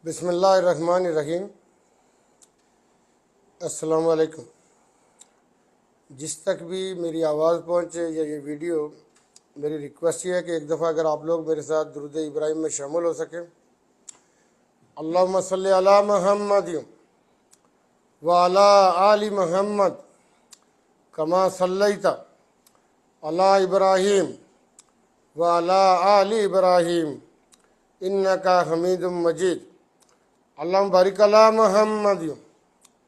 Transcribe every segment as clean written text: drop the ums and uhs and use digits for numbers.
بسم اللہ الرحمن الرحیم۔ السلام علیکم۔ جس تک بھی میری آواز پہنچے یا یہ ویڈیو، میری ریکویسٹ یہ ہے کہ ایک دفعہ اگر آپ لوگ میرے ساتھ درود ابراہیم میں شامل ہو سکیں۔ اللہم صلی علی محمد وعلی آل محمد کما صلیت علی ابراہیم وعلی آل ابراہیم انکا حمید مجید۔ اللہم بارک علی محمد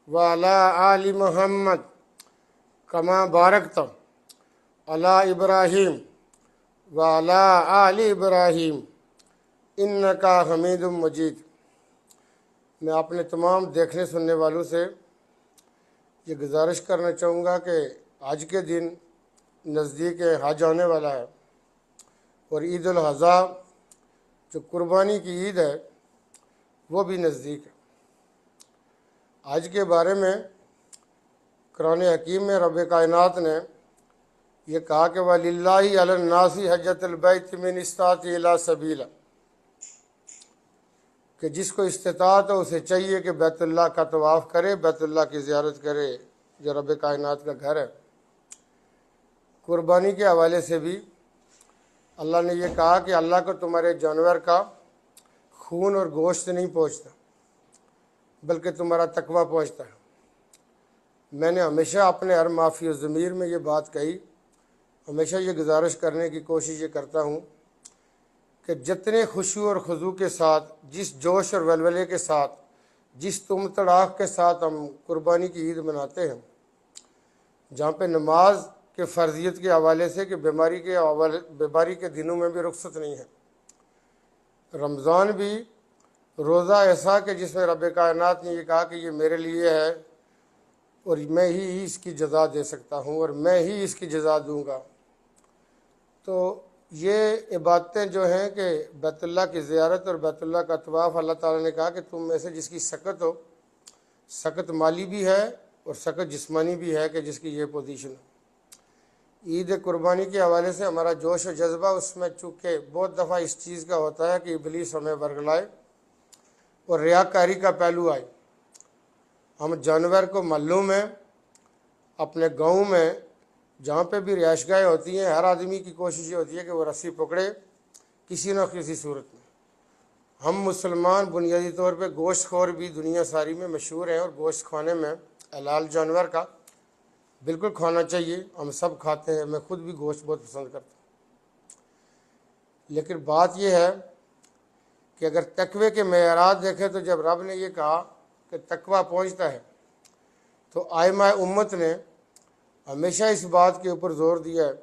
وعلی آل محمد کما بارکت علی ابراہیم وعلی آل ابراہیم انکا حمید مجید۔ میں اپنے تمام دیکھنے سننے والوں سے یہ گزارش کرنا چاہوں گا کہ آج کے دن نزدیک حج آنے والا ہے اور عید الاضحیٰ جو قربانی کی عید ہے وہ بھی نزدیک ہے۔ آج کے بارے میں قرآن حکیم میں رب کائنات نے یہ کہا کہ وَلِلَّهِ عَلَى النَّاسِ حَجَّةُ الْبَيْتِ مِنِ اسْتَطَاعَ إِلَيْهِ سَبِيلًا، کہ جس کو استطاعت ہو اسے چاہیے کہ بیت اللہ کا طواف کرے، بیت اللہ کی زیارت کرے جو رب کائنات کا گھر ہے۔ قربانی کے حوالے سے بھی اللہ نے یہ کہا کہ اللہ کو تمہارے جانور کا خون اور گوشت نہیں پہنچتا بلکہ تمہارا تقویٰ پہنچتا ہے۔ میں نے ہمیشہ اپنے ہر معافی و ضمیر میں یہ بات کہی، ہمیشہ یہ گزارش کرنے کی کوشش یہ کرتا ہوں کہ جتنے خشوع اور خضوع کے ساتھ، جس جوش اور ولولے کے ساتھ، جس تم تڑاک کے ساتھ ہم قربانی کی عید مناتے ہیں، جہاں پہ نماز کے فرضیت کے حوالے سے کہ بیماری کے دنوں میں بھی رخصت نہیں ہے، رمضان بھی روزہ ایسا کہ جس میں رب کائنات نے یہ کہا کہ یہ میرے لیے ہے اور میں ہی اس کی جزا دے سکتا ہوں اور میں ہی اس کی جزا دوں گا۔ تو یہ عبادتیں جو ہیں کہ بیت اللہ کی زیارت اور بیت اللہ کا طواف، اللہ تعالیٰ نے کہا کہ تم میں سے جس کی سکت ہو، سکت مالی بھی ہے اور سکت جسمانی بھی ہے کہ جس کی یہ پوزیشن ہے۔ عید قربانی کے حوالے سے ہمارا جوش و جذبہ اس میں چونکہ بہت دفعہ اس چیز کا ہوتا ہے کہ ابلیس ہمیں ورگلائے اور ریاکاری کا پہلو آئے۔ ہم جانور کو معلوم ہے، اپنے گاؤں میں جہاں پہ بھی رہائش گاہیں ہوتی ہیں، ہر آدمی کی کوشش یہ ہوتی ہے کہ وہ رسی پکڑے کسی نہ کسی صورت میں۔ ہم مسلمان بنیادی طور پہ گوشت خور بھی دنیا ساری میں مشہور ہیں اور گوشت کھانے میں حلال جانور کا بالکل کھانا چاہیے، ہم سب کھاتے ہیں، میں خود بھی گوشت بہت پسند کرتا ہوں۔ لیکن بات یہ ہے کہ اگر تقوی کے معیارات دیکھیں تو جب رب نے یہ کہا کہ تقوی پہنچتا ہے تو ائمہ امت نے ہمیشہ اس بات کے اوپر زور دیا ہے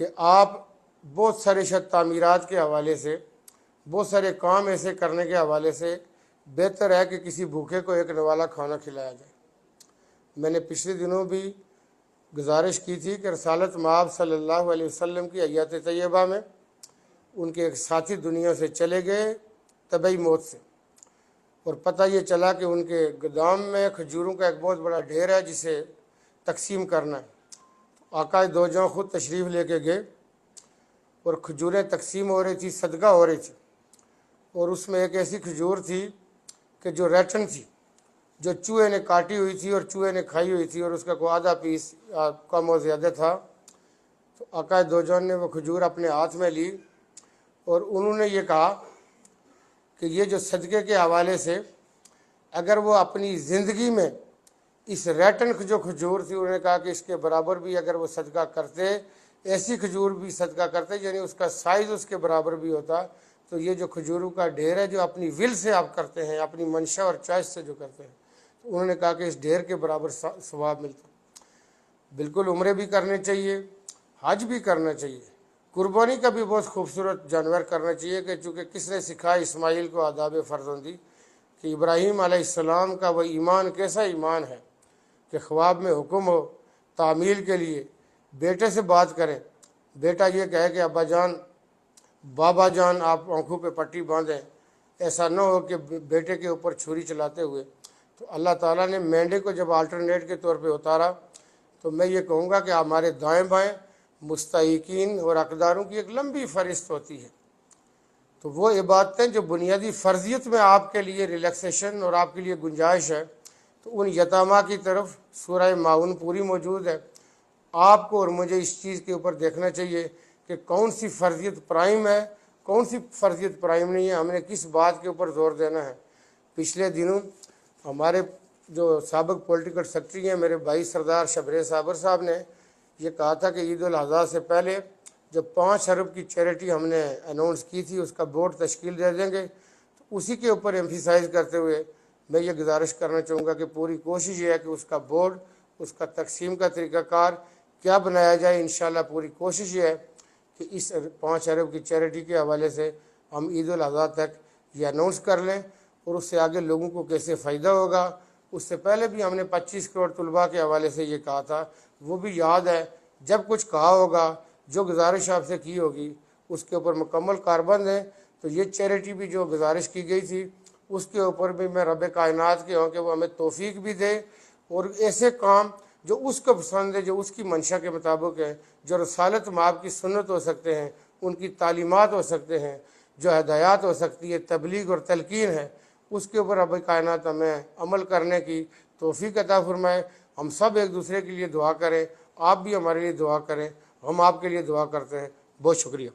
کہ آپ بہت سارے تعمیرات کے حوالے سے، بہت سارے کام ایسے کرنے کے حوالے سے بہتر ہے کہ کسی بھوکے کو ایک نوالا کھانا کھلایا جائے۔ میں نے پچھلے دنوں بھی گزارش کی تھی کہ رسالت مآب صلی اللہ علیہ وسلم کی حیات طیبہ میں ان کے ایک ساتھی دنیا سے چلے گئے طبعی موت سے، اور پتہ یہ چلا کہ ان کے گودام میں کھجوروں کا ایک بہت بڑا ڈھیر ہے جسے تقسیم کرنا ہے۔ آقا دو جہاں خود تشریف لے کے گئے اور کھجوریں تقسیم ہو رہی تھی، صدقہ ہو رہی تھی، اور اس میں ایک ایسی کھجور تھی کہ جو ریٹن تھی، جو چوہے نے کاٹی ہوئی تھی اور چوہے نے کھائی ہوئی تھی، اور اس کا کوئی آدھا پیس کم و زیادہ تھا۔ تو آقا دو جان نے وہ کھجور اپنے ہاتھ میں لی اور انہوں نے یہ کہا کہ یہ جو صدقے کے حوالے سے اگر وہ اپنی زندگی میں اس ریٹن جو کھجور تھی، انہوں نے کہا کہ اس کے برابر بھی اگر وہ صدقہ کرتے، ایسی کھجور بھی صدقہ کرتے یعنی اس کا سائز اس کے برابر بھی ہوتا، تو یہ جو کھجوروں کا ڈھیر ہے جو اپنی ول سے آپ کرتے ہیں، اپنی منشا اور چوائس سے جو کرتے ہیں، تو انہوں نے کہا کہ اس ڈھیر کے برابر ثواب ملتا۔ بالکل عمرے بھی کرنے چاہیے، حج بھی کرنا چاہیے، قربانی کا بھی بہت خوبصورت جانور کرنا چاہیے کہ چونکہ کس نے سکھایا اسماعیل کو آداب فرزندی کہ ابراہیم علیہ السلام کا وہ ایمان کیسا ایمان ہے کہ خواب میں حکم ہو تعمیل کے لیے، بیٹے سے بات کریں، بیٹا یہ کہے کہ ابا جان، بابا جان آپ آنکھوں پہ پٹی باندھیں، ایسا نہ ہو کہ بیٹے کے اوپر چھری چلاتے ہوئے۔ تو اللہ تعالیٰ نے مینڈے کو جب آلٹرنیٹ کے طور پہ اتارا تو میں یہ کہوں گا کہ ہمارے دائیں بائیں مستحقین اور حقداروں کی ایک لمبی فہرست ہوتی ہے، تو وہ عبادتیں جو بنیادی فرضیت میں آپ کے لیے ریلیکسیشن اور آپ کے لیے گنجائش ہے، تو ان یتامہ کی طرف سورہ معاون پوری موجود ہے۔ آپ کو اور مجھے اس چیز کے اوپر دیکھنا چاہیے کہ کون سی فرضیت پرائم ہے، کون سی فرضیت پرائم نہیں ہے، ہم نے کس بات کے اوپر زور دینا ہے۔ پچھلے دنوں ہمارے جو سابق پولیٹیکل سیکرٹری ہیں میرے بھائی سردار شبریز صابر صاحب نے یہ کہا تھا کہ عید الاضحیٰ سے پہلے جب 5 ارب کی چیریٹی ہم نے اناؤنس کی تھی، اس کا بورڈ تشکیل دے دیں گے، تو اسی کے اوپر ایمفیسائز کرتے ہوئے میں یہ گزارش کرنا چاہوں گا کہ پوری کوشش یہ ہے کہ اس کا بورڈ، اس کا تقسیم کا طریقہ کار کیا بنایا جائے۔ انشاءاللہ پوری کوشش یہ ہے کہ اس 5 ارب کی چیریٹی کے حوالے سے ہم عید الاضحیٰ تک یہ اناؤنس کر لیں، اور اس سے آگے لوگوں کو کیسے فائدہ ہوگا۔ اس سے پہلے بھی ہم نے 25 کروڑ طلباء کے حوالے سے یہ کہا تھا، وہ بھی یاد ہے۔ جب کچھ کہا ہوگا، جو گزارش آپ سے کی ہوگی، اس کے اوپر مکمل کاربند ہے۔ تو یہ چیریٹی بھی جو گزارش کی گئی تھی، اس کے اوپر بھی میں رب کائنات کے ہوں کہ وہ ہمیں توفیق بھی دے، اور ایسے کام جو اس کو پسند ہے، جو اس کی منشا کے مطابق ہے، جو رسالت مآب کی سنت ہو سکتے ہیں، ان کی تعلیمات ہو سکتے ہیں، جو ہدایات ہو سکتی ہے، تبلیغ اور تلقین ہے، اس کے اوپر رب کائنات ہمیں عمل کرنے کی توفیق عطا فرمائے۔ ہم سب ایک دوسرے کے لیے دعا کریں، آپ بھی ہمارے لیے دعا کریں، ہم آپ کے لیے دعا کرتے ہیں۔ بہت شکریہ۔